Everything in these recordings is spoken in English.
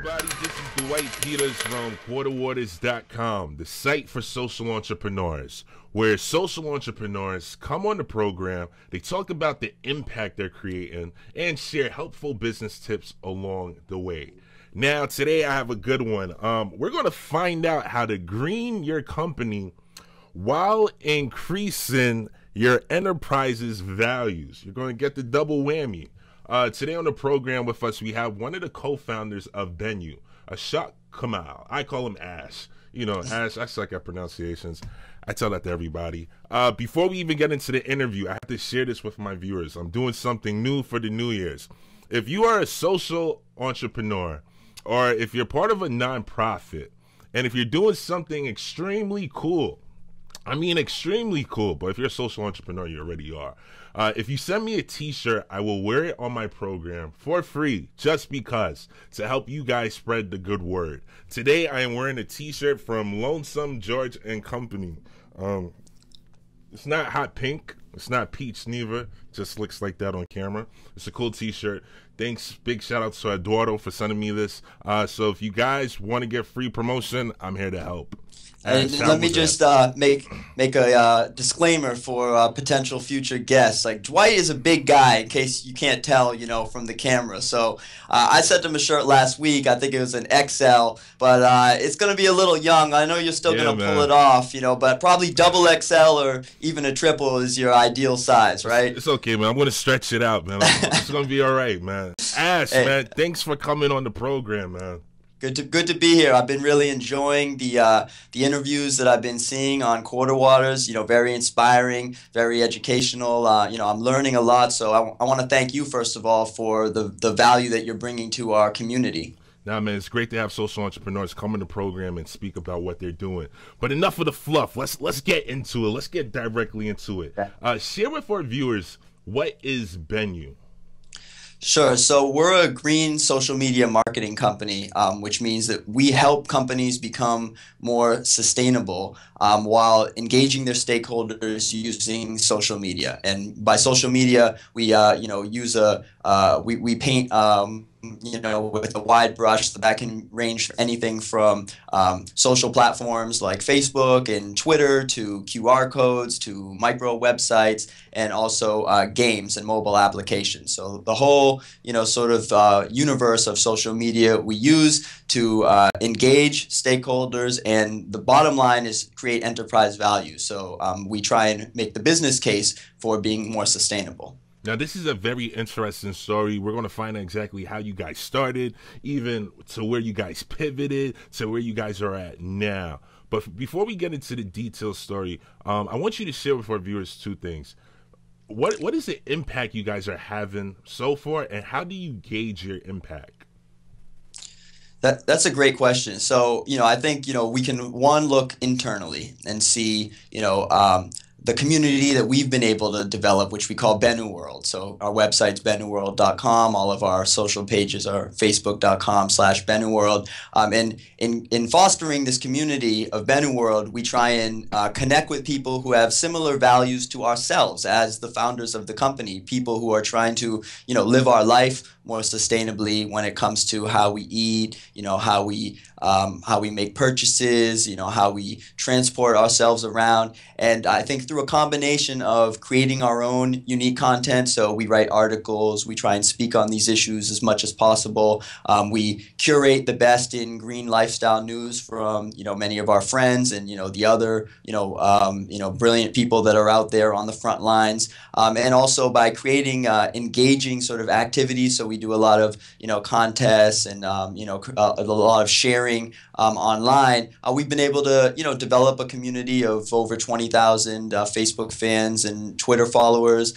everybody, this is Dwight Peters from quarterwaters.com, the site for social entrepreneurs, where social entrepreneurs come on the program, they talk about the impact they're creating, and share helpful business tips along the way. Now, today I have a good one. We're going to find out how to green your company while increasing your enterprise's values. You're going to get the double whammy. Today on the program with us, we have one of the co-founders of Bennu, Ashok Kamal. I call him Ash. You know, Ash, I suck at pronunciations. I tell that to everybody. Before we even get into the interview, I have to share this with my viewers. I'm doing something new for the New Year's. If you are a social entrepreneur, or if you're part of a nonprofit, and if you're doing something extremely cool, I mean extremely cool, but if you're a social entrepreneur, you already are. If you send me a t-shirt, I will wear it on my program for free, just because, to help you guys spread the good word. Today, I am wearing a t-shirt from Lonesome George and Company. It's not hot pink. It's not peach neither. Just looks like that on camera. It's a cool t-shirt. Thanks. Big shout out to Eduardo for sending me this. So if you guys want to get free promotion, I'm here to help. And let me just make a disclaimer for potential future guests. Like, Dwight is a big guy, in case you can't tell, you know, from the camera. So I sent him a shirt last week. I think it was an XL, but it's going to be a little young. I know you're still going to pull it off, you know, but probably double XL or even a triple is your ideal size, right? It's okay, man. I'm going to stretch it out, man. It's going to be all right, man. Ash, hey, man, thanks for coming on the program, man. Good to be here. I've been really enjoying the interviews that I've been seeing on Quarter Waters. You know, very inspiring, very educational. You know, I'm learning a lot. So I want to thank you, first of all, for the value that you're bringing to our community. Nah, man, it's great to have social entrepreneurs come in the program and speak about what they're doing. But enough of the fluff. Let's get into it. Let's get directly into it. Share with our viewers, what is Bennu? Sure. So we're a green social media marketing company, which means that we help companies become more sustainable while engaging their stakeholders using social media. And by social media, we you know, use we paint you know, with a wide brush that can range anything from social platforms like Facebook and Twitter to QR codes to micro websites and also games and mobile applications. So the whole, you know, sort of universe of social media we use to engage stakeholders, and the bottom line is create enterprise value. So we try and make the business case for being more sustainable. Now, this is a very interesting story. We're going to find out exactly how you guys started, even to where you guys pivoted, to where you guys are at now. But before we get into the detailed story, I want you to share with our viewers two things. What is the impact you guys are having so far, and how do you gauge your impact? That's a great question. So, you know, I think, you know, we can, one, look internally and see, you know, the community that we've been able to develop, which we call Bennu World. So our website's bennuworld.com. All of our social pages are facebook.com/bennuworld. And in fostering this community of Bennu World, we try and connect with people who have similar values to ourselves as the founders of the company, people who are trying to, you know, live our life more sustainably when it comes to how we eat, you know, how we make purchases, you know, how we transport ourselves around. And I think through a combination of creating our own unique content, so we write articles, we try and speak on these issues as much as possible. We curate the best in green lifestyle news from, you know, many of our friends and, you know, the other, you know, brilliant people that are out there on the front lines. And also by creating engaging sort of activities. So we do a lot of, you know, contests and, you know, a lot of sharing online. We've been able to, you know, develop a community of over 20,000 Facebook fans and Twitter followers.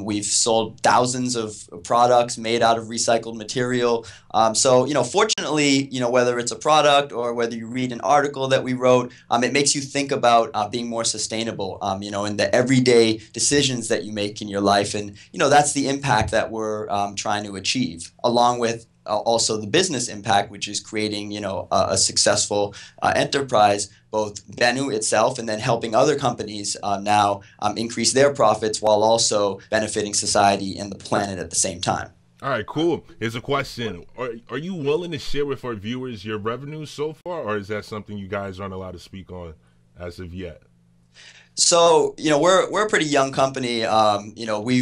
We've sold thousands of products made out of recycled material. So, you know, fortunately, you know, whether it's a product or whether you read an article that we wrote, it makes you think about being more sustainable, you know, in the everyday decisions that you make in your life. And, you know, that's the impact that we're trying to achieve, along with also the business impact, which is creating, you know, a successful enterprise, both Bennu itself and then helping other companies now increase their profits while also benefiting society and the planet at the same time. All right, cool. Here's a question: Are you willing to share with our viewers your revenues so far, or is that something you guys aren't allowed to speak on as of yet? So, we're a pretty young company. We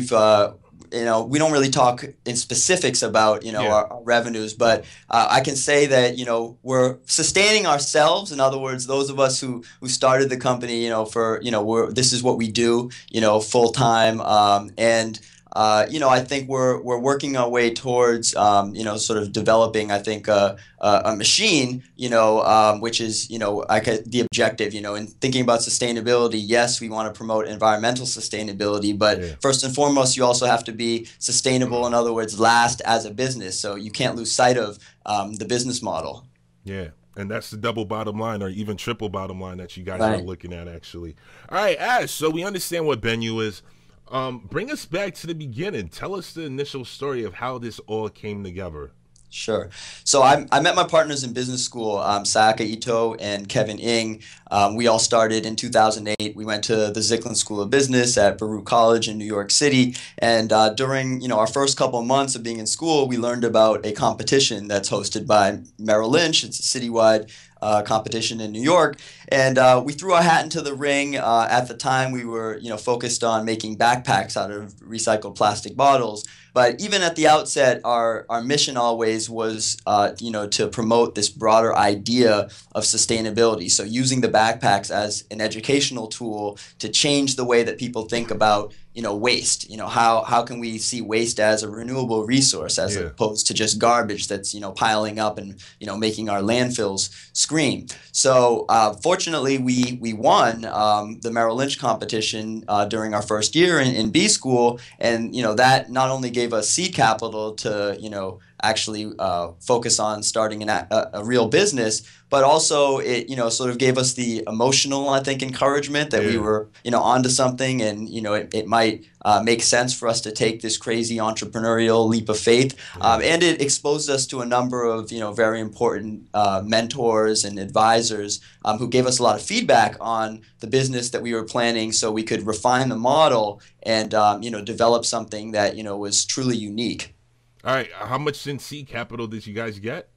don't really talk in specifics about, Yeah. our revenues, but I can say that, we're sustaining ourselves. In other words, those of us who started the company, this is what we do, full time. I think we're working our way towards, sort of developing, I think, a machine, which is, the objective, in thinking about sustainability. Yes, we want to promote environmental sustainability, but Yeah. first and foremost, you also have to be sustainable. In other words, last as a business. So you can't lose sight of the business model. Yeah. And that's the double bottom line, or even triple bottom line, that you guys are Right. looking at, actually. All right, Ash. So we understand what Bennu is. Bring us back to the beginning. Tell us the initial story of how this all came together. Sure. So I met my partners in business school, Sayaka Ito and Kevin Ng. We all started in 2008. We went to the Zicklin School of Business at Baruch College in New York City. And during our first couple of months of being in school, we learned about a competition that's hosted by Merrill Lynch. It's a citywide competition in New York, and we threw our hat into the ring. At the time, we were focused on making backpacks out of recycled plastic bottles. But even at the outset, our mission always was to promote this broader idea of sustainability. So using the backpacks as an educational tool to change the way that people think about waste. How can we see waste as a renewable resource as Yeah. opposed to just garbage that's piling up and making our landfills scream. So fortunately, we won the Merrill Lynch competition during our first year in B school, and that not only gave us seed capital to actually focus on starting a real business, but also it sort of gave us the emotional, I think, encouragement that we Yeah. were onto something, and it might make sense for us to take this crazy entrepreneurial leap of faith. Yeah. And it exposed us to a number of very important mentors and advisors who gave us a lot of feedback on the business that we were planning, so we could refine the model and develop something that was truly unique. All right. How much in seed capital did you guys get?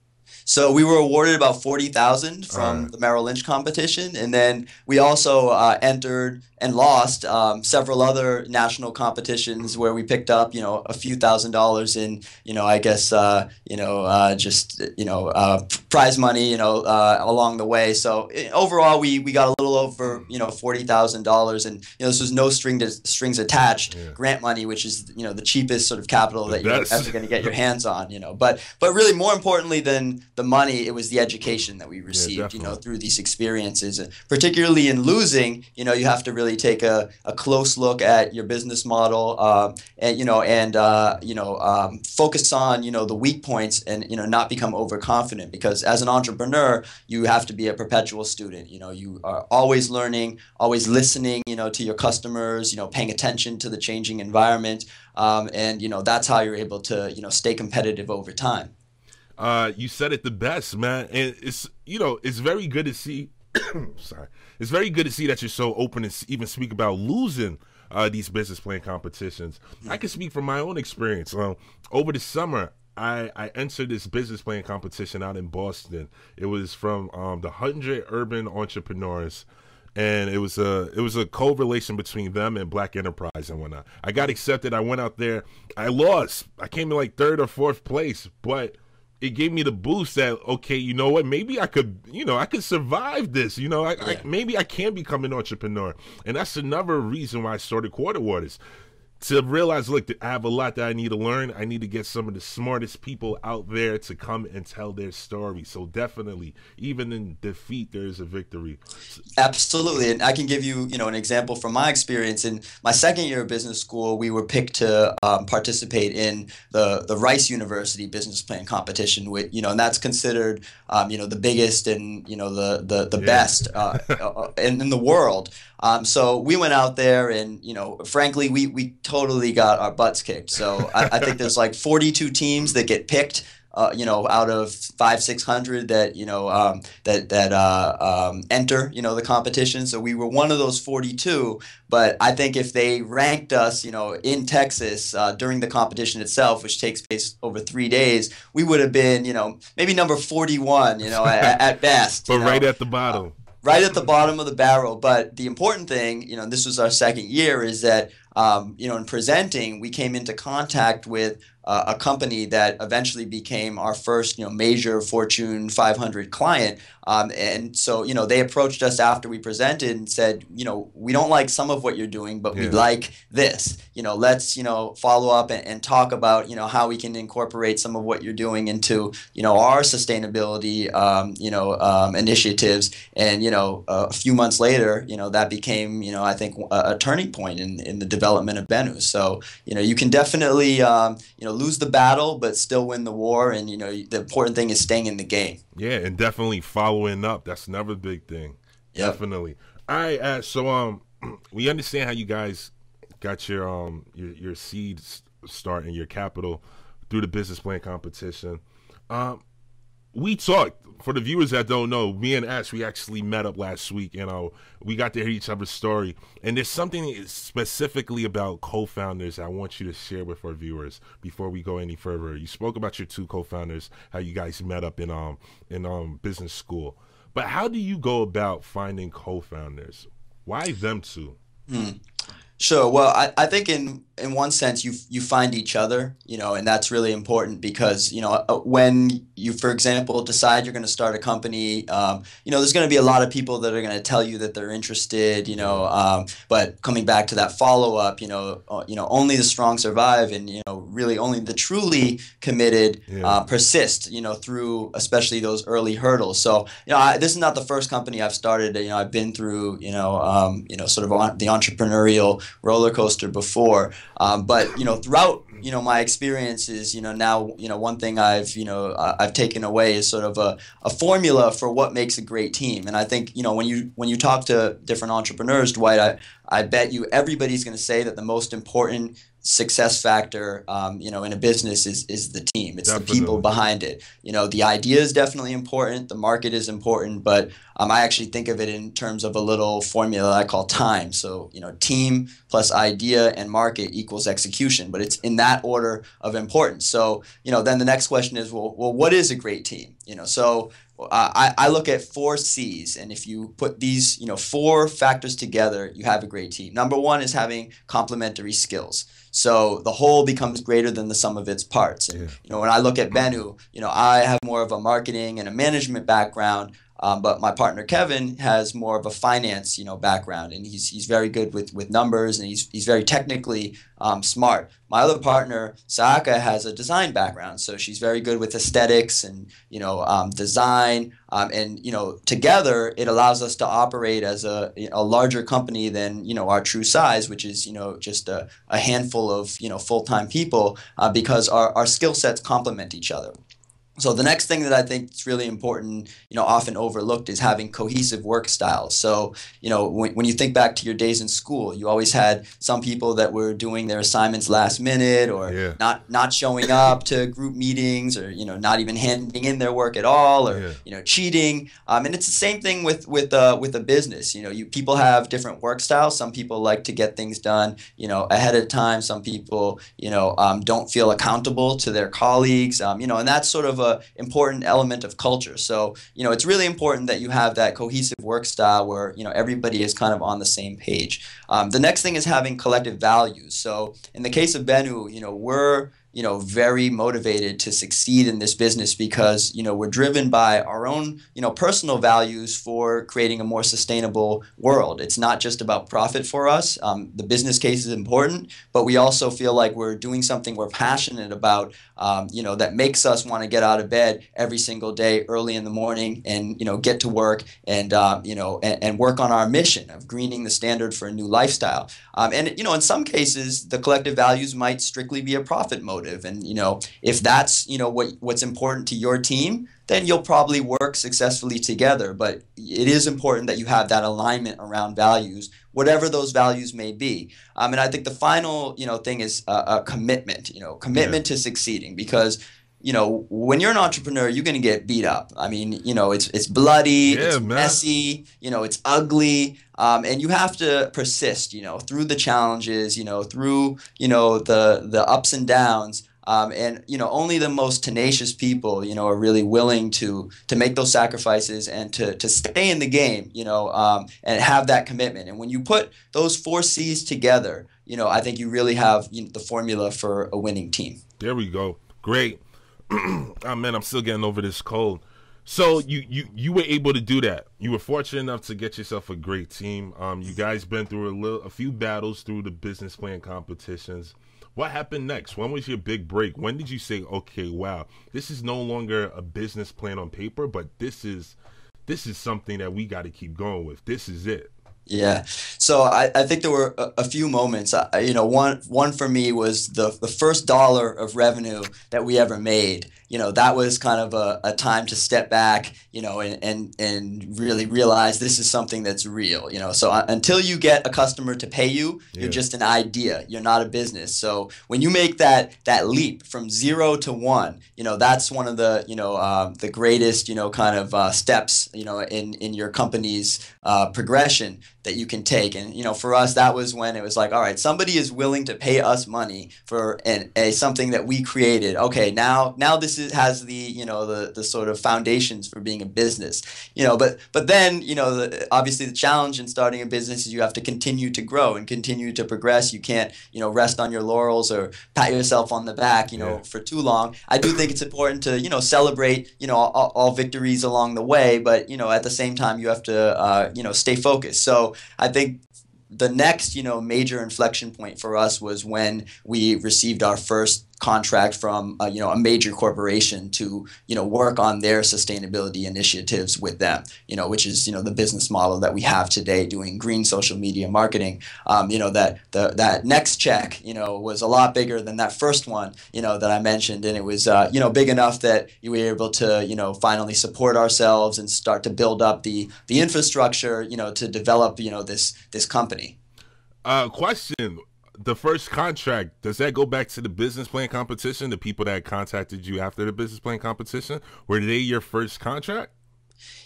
So we were awarded about 40,000 All from right. the Merrill Lynch competition, and then we also entered and lost several other national competitions where we picked up a few $1,000s in I guess just prize money along the way. So overall we got a little over $40,000, and this was no strings attached Yeah. grant money, which is the cheapest sort of capital The that you're best. ever going to get your hands on. But really more importantly than the money, it was the education that we received, definitely. through these experiences. Particularly in losing, you have to really take a close look at your business model, and focus on the weak points, and not become overconfident, because as an entrepreneur, you have to be a perpetual student. You are always learning, always listening, to your customers, paying attention to the changing environment, and that's how you're able to stay competitive over time. You said it the best, man. And it's very good to see. Sorry, it's very good to see that you're so open to even speak about losing these business plan competitions. I can speak from my own experience. Over the summer, I entered this business plan competition out in Boston. It was from the 100 Urban Entrepreneurs, and it was a correlation between them and Black Enterprise and whatnot. I got accepted. I went out there. I lost. I came in like third or fourth place, but it gave me the boost that, okay, you know what, maybe I could survive this. Maybe I can become an entrepreneur. And that's another reason why I started Quarter Waters, to realize, look, I have a lot that I need to learn. I need to get some of the smartest people out there to come and tell their story. So definitely, even in defeat, there is a victory. Absolutely, and I can give you, an example from my experience. In my second year of business school, we were picked to participate in the Rice University Business Plan competition, and that's considered, the biggest and the Yeah. best in the world. So we went out there, and frankly, we totally got our butts kicked. So I think there's like 42 teams that get picked out of 500-600 that enter the competition. So we were one of those 42. But I think if they ranked us, in Texas during the competition itself, which takes place over 3 days, we would have been, maybe number 41, at best. But right at the bottom. Right at the bottom of the barrel. But the important thing, and this was our second year, is that, in presenting, we came into contact with a company that eventually became our first, major Fortune 500 client. And so, they approached us after we presented and said, we don't like some of what you're doing, but we like this. Let's, follow up and talk about, how we can incorporate some of what you're doing into, our sustainability, initiatives. And, a few months later, that became, I think, a turning point in the development of Bennu. So, you can definitely, lose the battle, but still win the war. And, the important thing is staying in the game. Yeah, and definitely following up. That's another big thing. Yep. Definitely. All right, so we understand how you guys got your seed start and your capital through the business plan competition. We talked, for the viewers that don't know, me and Ash, we actually met up last week, and we got to hear each other's story. And there's something specifically about co-founders I want you to share with our viewers before we go any further. You spoke about your two co-founders, how you guys met up in business school. But how do you go about finding co-founders? Why them two? Sure. Well, I think in one sense you find each other, and that's really important because, when you, for example, decide you're going to start a company, there's going to be a lot of people that are going to tell you that they're interested, but coming back to that follow-up, only the strong survive, and, really only the truly committed persist, through especially those early hurdles. So, this is not the first company I've started. I've been through, sort of the entrepreneurial roller coaster before, but throughout my experiences, now one thing I've taken away is sort of a formula for what makes a great team. And I think when you talk to different entrepreneurs, Dwight, I bet you everybody's going to say that the most important success factor, in a business is the team. It's Definitely. The people behind it. The idea is definitely important. The market is important, but I actually think of it in terms of a little formula I call TIME. So, team plus idea and market equals execution, but it's in that order of importance. So, then the next question is, well, what is a great team? So I look at 4 C's, and if you put these, 4 factors together, you have a great team. Number 1 is having complementary skills. So the whole becomes greater than the sum of its parts. And, when I look at Bennu, I have more of a marketing and a management background, but my partner Kevin has more of a finance, background, and he's very good with numbers, and he's very technically smart. My other partner Saaka has a design background, so she's very good with aesthetics and design, and together it allows us to operate as a larger company than our true size, which is just a handful of full-time people, because our skill sets complement each other. So the next thing that I think is really important, often overlooked, is having cohesive work styles. So, when you think back to your days in school, you always had some people that were doing their assignments last minute, or not showing up to group meetings, or not even handing in their work at all, or cheating. And it's the same thing with a business. People have different work styles. Some people like to get things done, ahead of time. Some people, don't feel accountable to their colleagues. And that's sort of a important element of culture. So, it's really important that you have that cohesive work style where, everybody is kind of on the same page. The next thing is having collective values. So in the case of Bennu, we're very motivated to succeed in this business because, we're driven by our own, personal values for creating a more sustainable world. It's not just about profit for us. The business case is important, but we also feel like we're doing something we're passionate about, that makes us want to get out of bed every single day early in the morning and, get to work and, and work on our mission of greening the standard for a new lifestyle. And, in some cases, the collective values might strictly be a profit motive. And, if that's, what's important to your team, then you'll probably work successfully together. But it is important that you have that alignment around values, whatever those values may be. And I think the final, thing is a commitment, to succeeding, because when you're an entrepreneur, you're going to get beat up. I mean, it's bloody, Yeah, it's man. messy, it's ugly, and you have to persist, through the challenges, through, the ups and downs. And only the most tenacious people, are really willing to make those sacrifices and to stay in the game, and have that commitment. And when you put those four C's together, I think you really have the formula for a winning team. There we go. Great. Oh man, I'm still getting over this cold. So you were able to do that. You were fortunate enough to get yourself a great team. You guys been through a few battles through the business plan competitions. What happened next? When was your big break? When did you say, okay, wow, this is no longer a business plan on paper, but this is something that we got to keep going with. This is it. Yeah. So I think there were a few moments. One for me was the first dollar of revenue that we ever made. That was kind of a time to step back, and really realize this is something that's real. So until you get a customer to pay you, Yeah. you're just an idea. You're not a business. So when you make that leap from 0 to 1, that's one of the greatest, kind of steps, in your company's progression that you can take. And for us, that was when it was like, all right, somebody is willing to pay us money for something that we created. Okay, now this has the the sort of foundations for being a business. But then obviously the challenge in starting a business is you have to continue to grow and continue to progress. You can't rest on your laurels or pat yourself on the back Yeah. for too long. I do think it's important to celebrate all victories along the way, but at the same time you have to stay focused. So I think the next major inflection point for us was when we received our first contract from a major corporation to work on their sustainability initiatives with them, which is the business model that we have today, doing green social media marketing. That next check was a lot bigger than that first one that I mentioned, and it was big enough that we were able to finally support ourselves and start to build up the infrastructure to develop this company. Question. The first contract, does that go back to the business plan competition? The people that contacted you after the business plan competition, were they your first contract?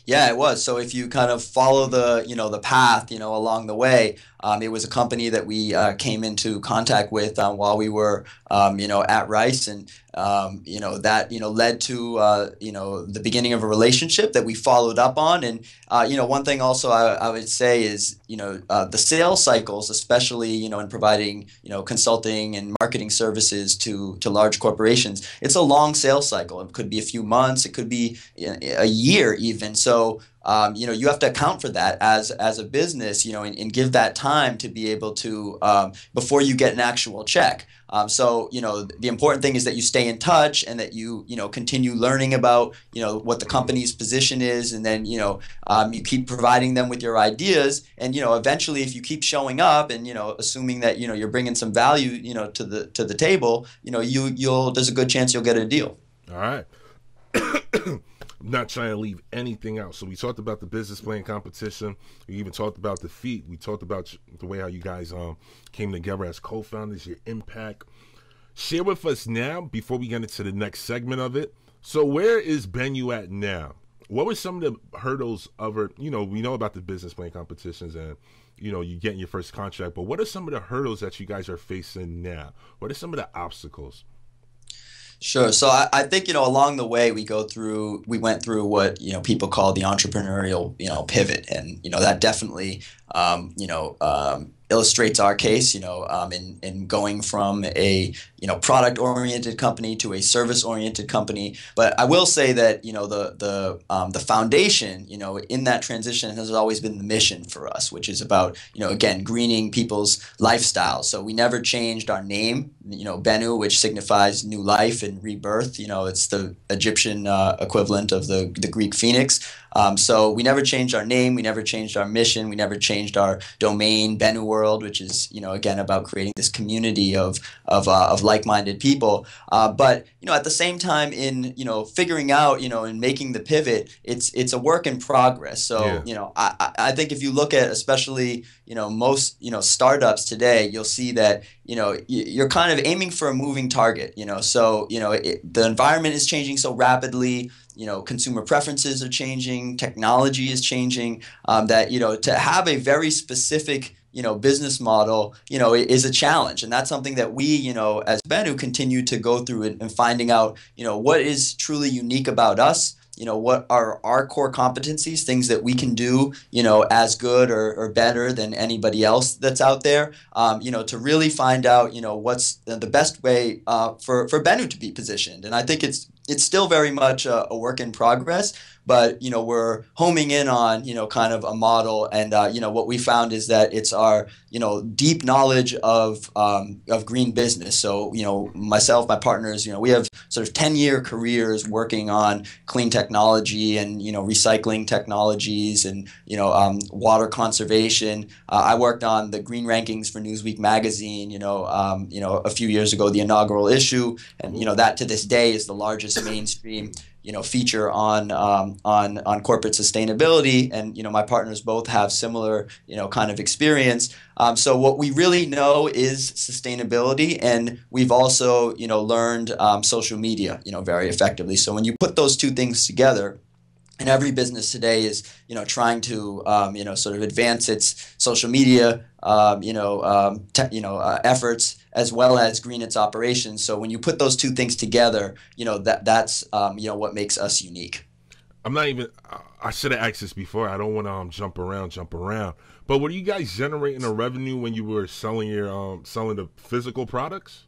Yeah, it was. So if you kind of follow the path, along the way, it was a company that we came into contact with while we were, at Rice, and that led to the beginning of a relationship that we followed up on. And one thing also I would say is the sales cycles, especially in providing consulting and marketing services to large corporations, it's a long sales cycle. It could be a few months, it could be a year even. So you have to account for that as a business, and give that time to be able to before you get an actual check. So the important thing is that you stay in touch and that you continue learning about what the company's position is, and then you keep providing them with your ideas, and eventually if you keep showing up and assuming that you're bringing some value to the table, you'll there's a good chance you'll get a deal. All right. Not trying to leave anything out. So we talked about the business plan competition. We even talked about the feat. We talked about the way how you guys came together as co-founders, your impact. Share with us now before we get into the next segment of it. So where is Bennu at now? What were some of the hurdles of it? We know about the business plan competitions and you getting your first contract, but what are some of the hurdles that you guys are facing now? What are some of the obstacles? Sure. So I think, along the way we went through what, people call the entrepreneurial, pivot. And, that definitely, illustrates our case, in going from a, product-oriented company to a service-oriented company. But I will say that, the foundation, in that transition has always been the mission for us, which is about, again, greening people's lifestyles. So we never changed our name, Bennu, which signifies new life and rebirth. It's the Egyptian equivalent of the Greek phoenix. So we never changed our name, we never changed our mission, we never changed our domain, Bennu World, which is again about creating this community of like-minded people. But at the same time, in figuring out and making the pivot, it's a work in progress. So Yeah. I think if you look at especially most startups today, you'll see that you're kind kind of aiming for a moving target, so, the environment is changing so rapidly, consumer preferences are changing, technology is changing, that, to have a very specific, business model, is a challenge. And that's something that we, as Bennu continue to go through and finding out, what is truly unique about us. What are our core competencies, things that we can do, as good or better than anybody else that's out there, to really find out, what's the best way for Bennu to be positioned. And I think it's still very much a work in progress, but, we're homing in on, kind of a model. And, what we found is that it's our, deep knowledge of green business. So, myself, my partners, we have sort of 10-year careers working on clean technology and, recycling technologies and, water conservation. I worked on the green rankings for Newsweek magazine, a few years ago, the inaugural issue. And, that to this day is the largest mainstream feature on corporate sustainability, and my partners both have similar kind of experience. So what we really know is sustainability, and we've also learned social media very effectively. So when you put those two things together, and every business today is, trying to, sort of advance its social media, efforts as well as green its operations. So when you put those two things together, that's what makes us unique. I'm not even. I should have asked this before. I don't want to jump around. But were you guys generating a revenue when you were selling selling the physical products?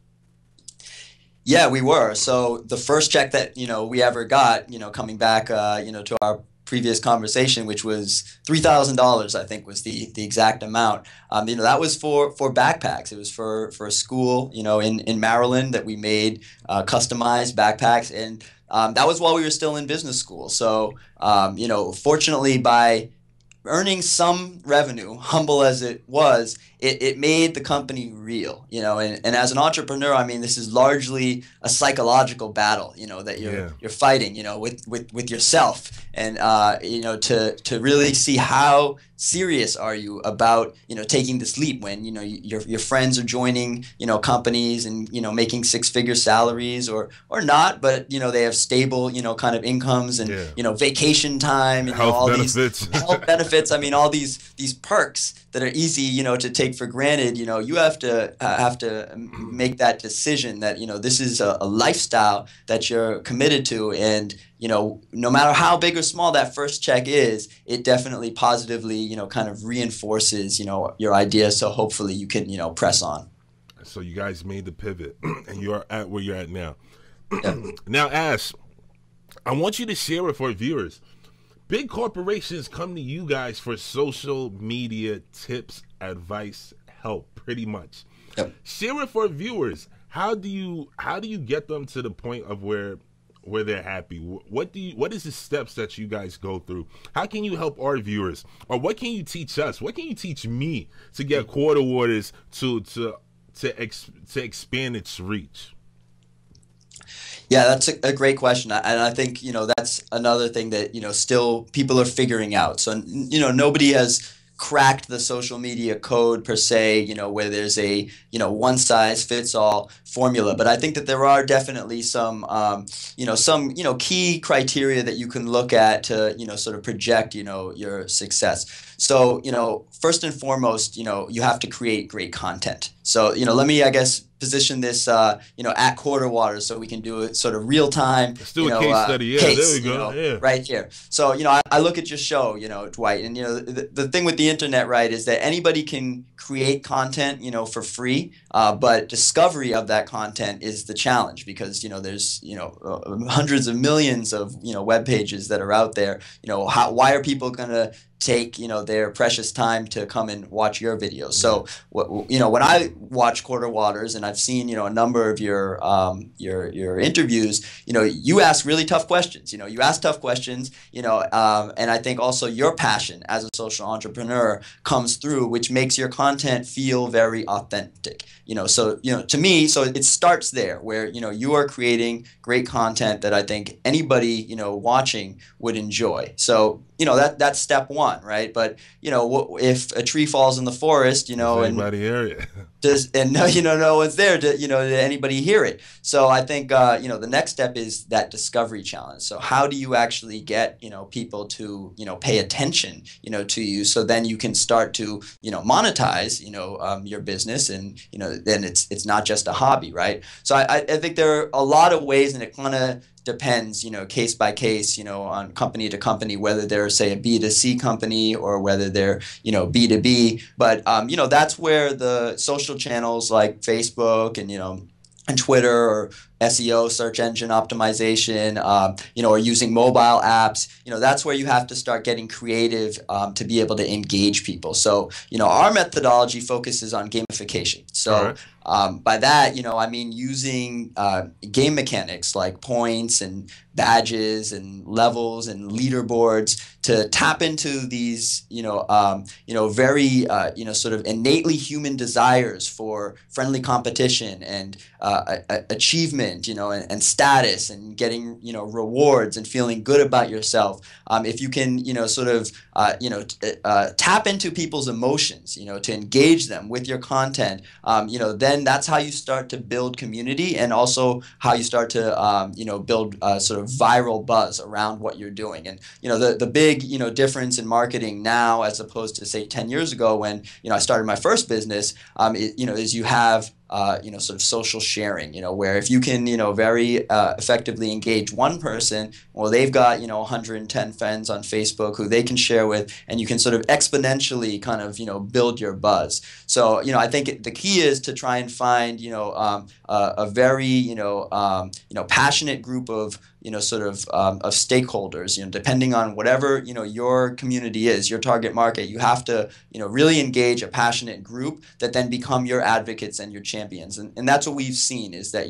Yeah, we were. So the first check that we ever got, coming back, to our previous conversation, which was $3,000, I think was the exact amount. That was for backpacks. It was for a school, in Maryland that we made customized backpacks, and that was while we were still in business school. So, fortunately, by earning some revenue, humble as it was, it made the company real, and as an entrepreneur, I mean, this is largely a psychological battle, that you're fighting, with yourself, and to really see how serious are you about taking this leap when your friends are joining companies and making six-figure salaries or not, but they have stable kind of incomes and vacation time and all benefits. These health benefits. I mean, all these perks that are easy to take for granted. You have to make that decision that this is a lifestyle that you're committed to, and no matter how big or small that first check is, it definitely positively kind of reinforces your idea. So hopefully you can press on. So you guys made the pivot, and you're at where you're at now. Yeah. Now, Ash, I want you to share with our viewers. Big corporations come to you guys for social media tips, advice, help, pretty much. Yep. Share with our viewers. How do you get them to the point of where they're happy? What is the steps that you guys go through? How can you help our viewers, or what can you teach us? What can you teach me to get Quarter Waters to expand its reach? Yeah, that's a great question, and I think that's another thing that still people are figuring out. So nobody has cracked the social media code per se, where there's a one size fits all formula. But I think that there are definitely some key criteria that you can look at to sort of project your success. So first and foremost, you have to create great content. So let me, I guess, position this at Quarter Waters so we can do it sort of real time. Let's do a case study. Yeah, there we go. Right here. So I look at your show, Dwight, and the thing with the internet, right, is that anybody can create content for free, but discovery of that content is the challenge, because there's hundreds of millions of web pages that are out there. Why are people gonna take their precious time to come and watch your videos? So when I watch Quarter Waters, and I've seen a number of your interviews, you ask really tough questions. You ask tough questions, and I think also your passion as a social entrepreneur comes through, which makes your content feel very authentic. So to me, so it starts there, where you are creating great content that I think anybody watching would enjoy. So that's step one, right? But if a tree falls in the forest, Does and anybody hear it? no, no one's there to to anybody hear it. So I think the next step is that discovery challenge. So how do you actually get people to pay attention to you, so then you can start to monetize your business, and then it's not just a hobby, right? So I think there are a lot of ways, and it kind of depends, case by case, on company to company, whether they're, say, a B2C company or whether they're, B2B. But, that's where the social channels like Facebook and Twitter, or SEO, search engine optimization, or using mobile apps, that's where you have to start getting creative to be able to engage people. So, our methodology focuses on gamification. All So right. by that, I mean using game mechanics like points and badges and levels and leaderboards to tap into these, very, sort of innately human desires for friendly competition and achievement, and status, and getting, rewards and feeling good about yourself. If you can, sort of, tap into people's emotions, to engage them with your content, then that's how you start to build community, and also how you start to, build sort of viral buzz around what you're doing. And, the big, difference in marketing now as opposed to, say, 10 years ago when, I started my first business, is you have sort of social sharing, where if you can, very effectively engage one person, well, they've got, 110 friends on Facebook who they can share with, and you can sort of exponentially kind of, build your buzz. So, I think the key is to try and find, a very, passionate group of, of stakeholders, depending on whatever, your community is, your target market. You have to, really engage a passionate group that then become your advocates and your champions. And that's what we've seen, is that,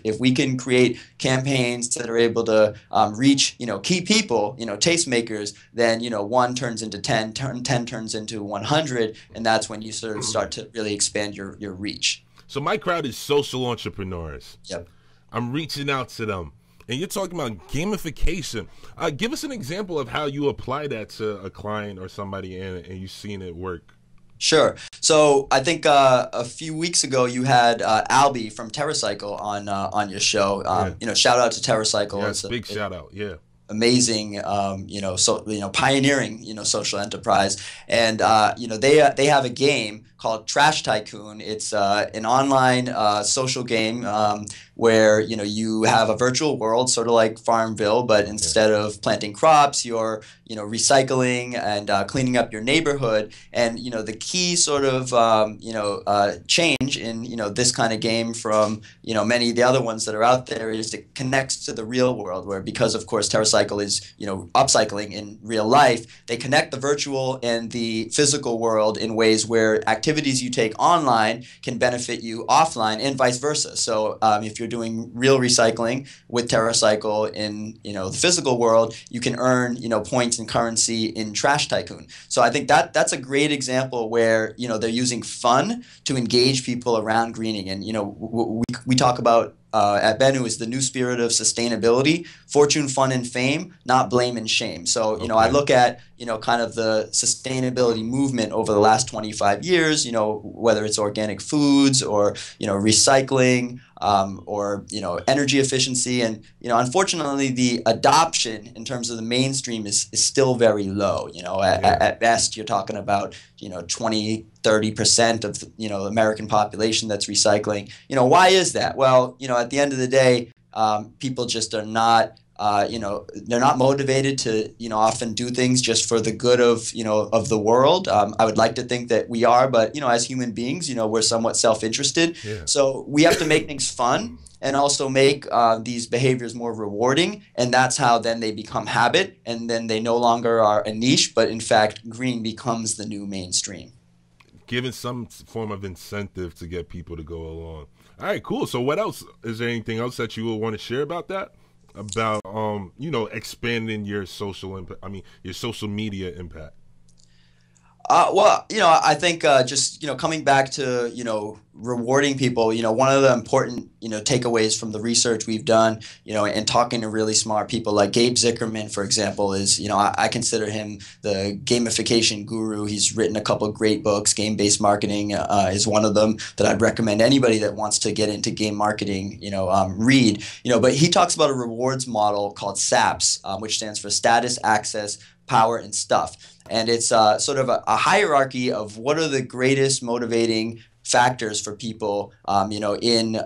if we can create campaigns that are able to reach, key people, tastemakers, then, 1 turns into 10, 10 turns into 100, and that's when you sort of start to really expand your reach. So my crowd is social entrepreneurs. Yep. I'm reaching out to them. And you're talking about gamification. Give us an example of how you apply that to a client or somebody, and you've seen it work. Sure. So I think a few weeks ago you had Albie from TerraCycle on your show. Yeah. Shout out to TerraCycle. Yeah, It's big shout out. Yeah. amazing, pioneering, social enterprise. And they have a game called Trash Tycoon. It's an online social game where you have a virtual world, sort of like Farmville, but instead of planting crops, you're recycling and cleaning up your neighborhood. And the key sort of change in this kind of game from many of the other ones that are out there is it connects to the real world, where, because of course TerraCycle is upcycling in real life, they connect the virtual and the physical world in ways where activities you take online can benefit you offline, and vice versa. So if you're doing real recycling with TerraCycle in the physical world, you can earn points and currency in Trash Tycoon. So I think that's a great example where they're using fun to engage people around greening. And we talk about at Bennu is the new spirit of sustainability: fortune, fun, and fame, not blame and shame. So I look at kind of the sustainability movement over the last 25 years, whether it's organic foods or recycling, or energy efficiency. And unfortunately the adoption in terms of the mainstream is still very low. At best you're talking about 20-30% of the American population that's recycling. Why is that? Well, at the end of the day, people just are not they're not motivated to often do things just for the good of of the world. I would like to think that we are, but as human beings, we're somewhat self-interested. Yeah. So we have to make things fun and also make these behaviors more rewarding, and that's how then they become habit, and then they no longer are a niche, but in fact green becomes the new mainstream. Giving some form of incentive to get people to go along. All right, cool. So what else? Is there anything else that you would want to share about that? About expanding your social impact, your social media impact? Well, I think just coming back to rewarding people. One of the important takeaways from the research we've done, and talking to really smart people like Gabe Zickerman, for example, is I consider him the gamification guru. He's written a couple of great books. Game-based marketing is one of them that I'd recommend anybody that wants to get into game marketing, read. But he talks about a rewards model called SAPS, which stands for Status, Access, Power, and Stuff. And it's sort of a hierarchy of what are the greatest motivating factors for people, in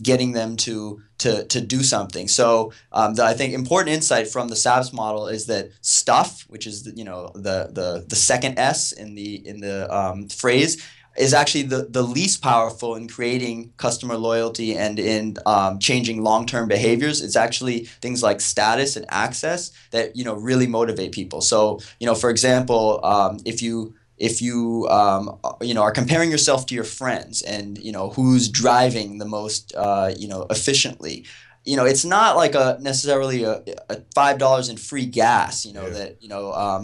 getting them to do something. So I think important insight from the SAPS model is that stuff, which is the second S in the phrase, is actually the least powerful in creating customer loyalty and in changing long-term behaviors. It's actually things like status and access that really motivate people. So for example, if you are comparing yourself to your friends and who's driving the most efficiently, it's not like necessarily a $5 in free gas, that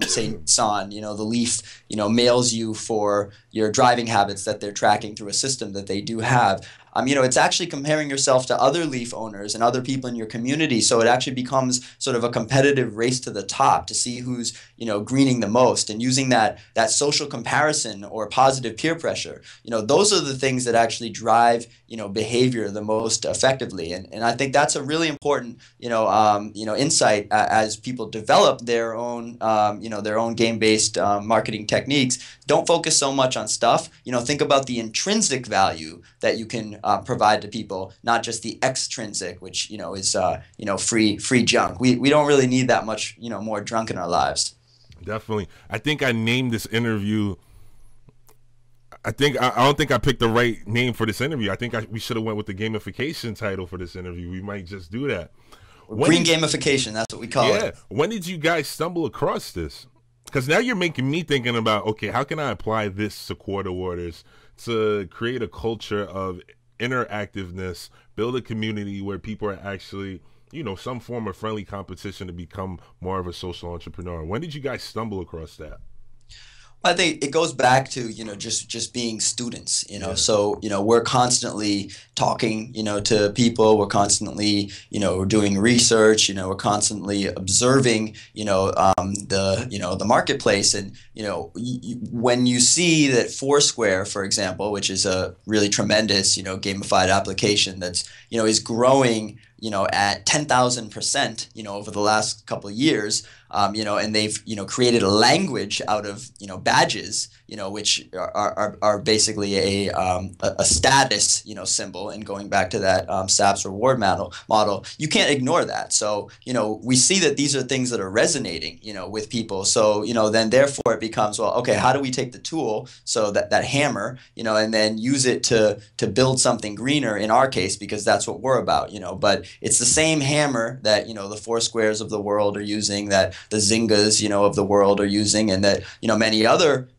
say Nissan, the Leaf, mails you for your driving habits that they're tracking through a system that they do have. It's actually comparing yourself to other Leaf owners and other people in your community. So it actually becomes sort of a competitive race to the top to see who's, greening the most, and using that social comparison or positive peer pressure. Those are the things that actually drive, behavior the most effectively. And I think that's a really important, insight as people develop their own, their own game-based marketing techniques. Don't focus so much on stuff. Think about the intrinsic value that you can provide to people, not just the extrinsic, which is free junk. We don't really need that much more junk in our lives. Definitely. I think I named this interview. I don't think I picked the right name for this interview. I think we should have went with the gamification title for this interview. We might just do that. Green gamification, that's what we call it. Yeah. When did you guys stumble across this? Because now you're making me thinking about, okay, how can I apply this to quarter waters to create a culture of interactiveness, build a community where people are actually, some form of friendly competition to become more of a social entrepreneur. When did you guys stumble across that? I think it goes back to just being students, Yeah. So we're constantly talking to people, we're constantly doing research, we're constantly observing the marketplace. And when you see that Foursquare, for example, which is a really tremendous gamified application that's is growing at 10,000% over the last couple of years, and they've created a language out of badges, which are basically a status symbol. And going back to that SAPS reward model, you can't ignore that. So we see that these are things that are resonating with people. So then therefore it becomes, well, okay, how do we take the tool, so that hammer, and then use it to build something greener in our case, because that's what we're about. But it's the same hammer that the Foursquares of the world are using, that the Zyngas of the world are using, and that many other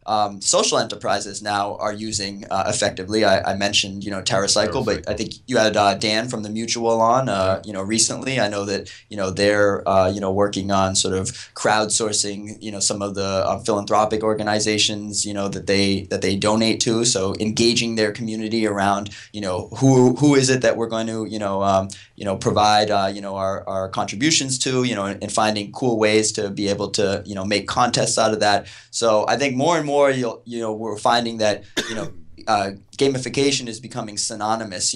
social enterprises now are using effectively. I mentioned TerraCycle, but I think you had Dan from the Mutual on recently. I know that they're working on sort of crowdsourcing some of the philanthropic organizations that they donate to. So engaging their community around who is it that we're going to provide our contributions to, and finding cool ways to be able to make contests out of that. So I think more and more we're finding that gamification is becoming synonymous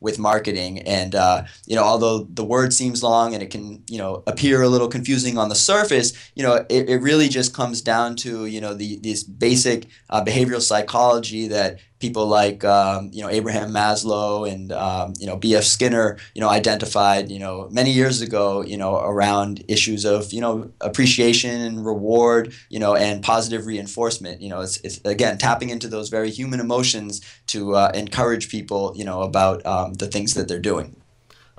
with marketing. And although the word seems long and it can appear a little confusing on the surface, it really just comes down to this basic behavioral psychology that people like Abraham Maslow and B.F. Skinner identified many years ago around issues of appreciation and reward and positive reinforcement. It's again tapping into those very human emotions to encourage people about the things that they're doing.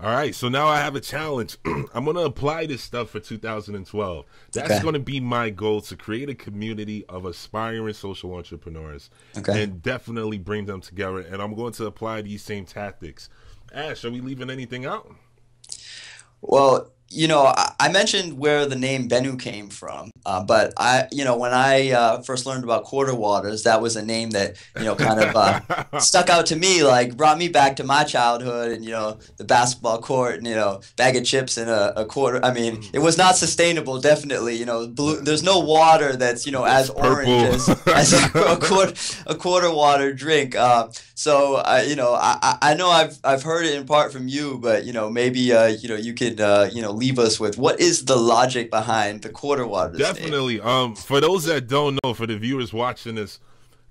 All right, so now I have a challenge. I'm going to apply this stuff for 2012. That's Okay. going to be my goal, to create a community of aspiring social entrepreneurs, Okay. and definitely bring them together. And I'm going to apply these same tactics. Ash, are we leaving anything out? Well, I mentioned where the name Bennu came from, but when I first learned about quarter waters, that was a name that, kind of stuck out to me, like brought me back to my childhood and, the basketball court and, bag of chips and a quarter. I mean, it was not sustainable, definitely. There's no water that's, It's as orange purple. as a quarter water drink. So I know I've heard it in part from you, but maybe you could leave us with what is the logic behind the quarter waters name? Definitely. For those that don't know, for the viewers watching this,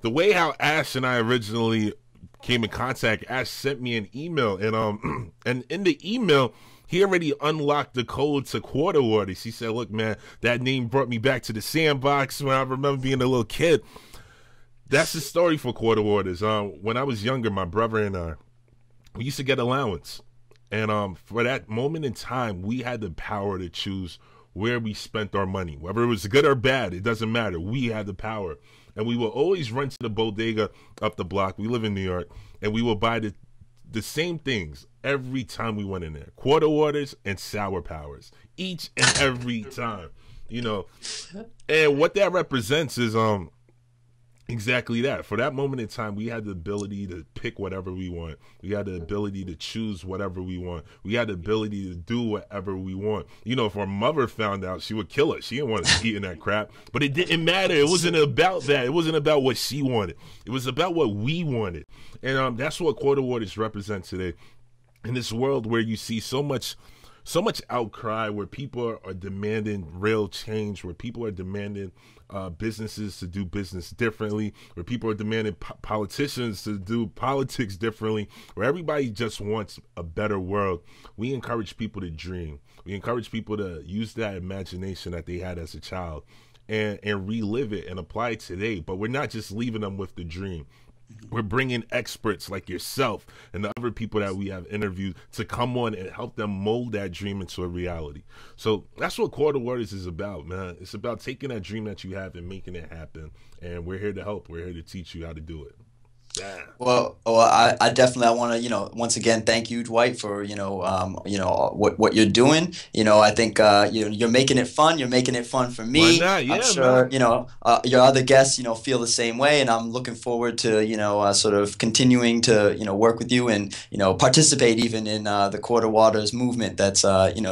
the way how Ash and I originally came in contact, Ash sent me an email, and and in the email, he already unlocked the code to quarter waters. He said, "Look, man, that name brought me back to the sandbox when I remember being a little kid." That's the story for quarter waters. When I was younger, my brother and I, we used to get allowance. And for that moment in time, we had the power to choose where we spent our money. Whether it was good or bad, it doesn't matter. We had the power. And we will always run to the bodega up the block. We live in New York. And we will buy the same things every time we went in there. Quarter waters and sour powers. Each and every time. And what that represents is exactly that. For that moment in time, we had the ability to pick whatever we want. We had the ability to choose whatever we want. We had the ability to do whatever we want. If our mother found out, she would kill us. She didn't want us eating that crap. But it didn't matter. It wasn't about that. It wasn't about what she wanted. It was about what we wanted. And that's what quarter waters represent today. In this world where you see so much outcry, where people are demanding real change, where people are demanding businesses to do business differently, where people are demanding politicians to do politics differently, where everybody just wants a better world. We encourage people to dream. We encourage people to use that imagination that they had as a child and relive it and apply it today. But we're not just leaving them with the dream. We're bringing experts like yourself and the other people that we have interviewed to come on and help them mold that dream into a reality. So that's what Quarter Waters is about, man. It's about taking that dream that you have and making it happen. And we're here to help. We're here to teach you how to do it. Yeah. Well, I definitely I want to once again thank you, Dwight, for what you're doing. I think you're making it fun. You're making it fun for Why me. not? I'm Yeah, sure man. your other guests feel the same way, and I'm looking forward to sort of continuing to work with you and participate even in the Quarter Waters movement that's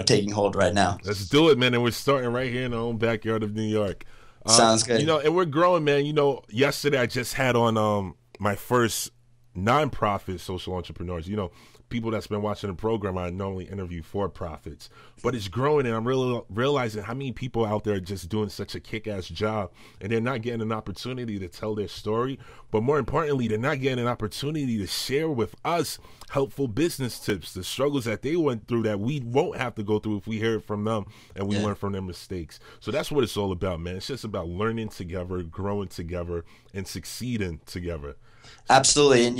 taking hold right now. Let's do it, man. And we're starting right here in our own backyard of New York. Sounds good. And we're growing, man. Yesterday I just had on my first nonprofit social entrepreneurs. People that's been watching the program, I normally interview for profits, but it's growing, and I'm really realizing how many people out there are just doing such a kick-ass job, and they're not getting an opportunity to tell their story, but more importantly, they're not getting an opportunity to share with us helpful business tips, the struggles that they went through that we won't have to go through if we hear it from them and we learn from their mistakes. So that's what it's all about, man. It's just about learning together, growing together, and succeeding together. Absolutely, and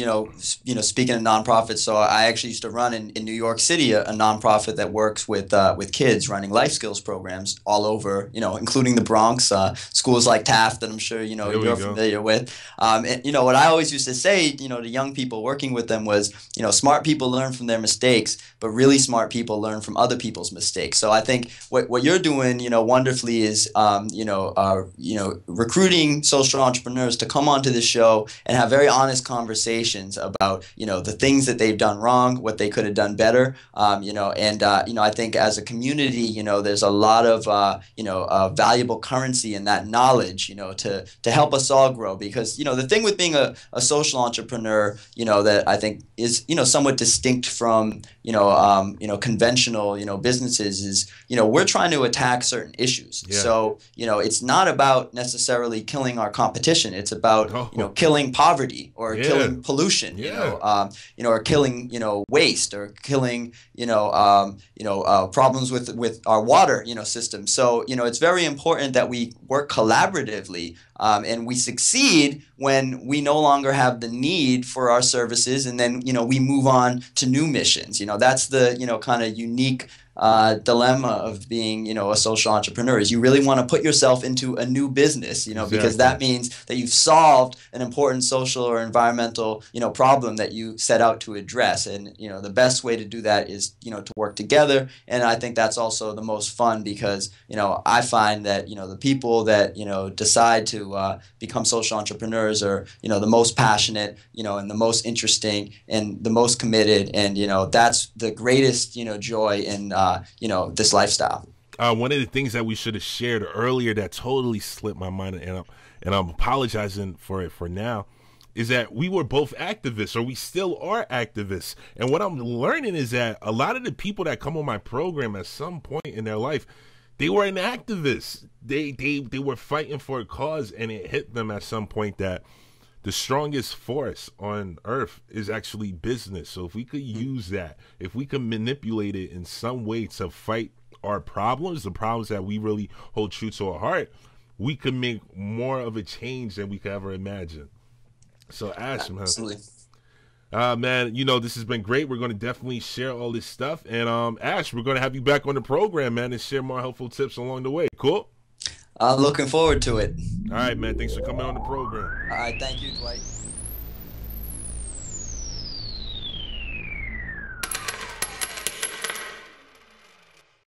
speaking of nonprofits, so I actually used to run in New York City a nonprofit that works with kids, running life skills programs all over, including the Bronx, schools like Taft that I'm sure you're familiar with. And what I always used to say, to young people working with them was, smart people learn from their mistakes, but really smart people learn from other people's mistakes. So I think what you're doing, wonderfully is, recruiting social entrepreneurs to come onto this show and have very honest conversations about the things that they've done wrong, what they could have done better, and I think as a community, there's a lot of valuable currency in that knowledge, to help us all grow. Because the thing with being a social entrepreneur, that I think is somewhat distinct from conventional businesses is we're trying to attack certain isures. Yeah. So it's not about necessarily killing our competition. It's about killing poverty or killing pollution, or killing waste or killing problems with our water system. So it's very important that we work collaboratively, and we succeed when we no longer have the need for our services, and then we move on to new missions. That's the kind of unique dilemma of being, a social entrepreneur is you really want to put yourself into a new business, because Exactly. that means that you've solved an important social or environmental, problem that you set out to address. And, the best way to do that is, to work together. And I think that's also the most fun because, I find that, the people that, decide to become social entrepreneurs are, the most passionate, and the most interesting and the most committed. And, that's the greatest, joy in, this lifestyle. One of the things that we should have shared earlier that totally slipped my mind, and I'm apologizing for it for now, is that we were both activists, or we still are activists. And what I'm learning is that a lot of the people that come on my program at some point in their life, they were an activist. They were fighting for a cause, and it hit them at some point that the strongest force on earth is actually business. So if we could use that, if we could manipulate it in some way to fight our problems, the problems that we really hold true to our heart, we could make more of a change than we could ever imagine. So Ash, man, Absolutely. man, this has been great. We're going to definitely share all this stuff, and Ash, we're going to have you back on the program, man, and share more helpful tips along the way. Cool. I'm looking forward to it. All right, man. Thanks for coming on the program. All right, thank you, Dwight.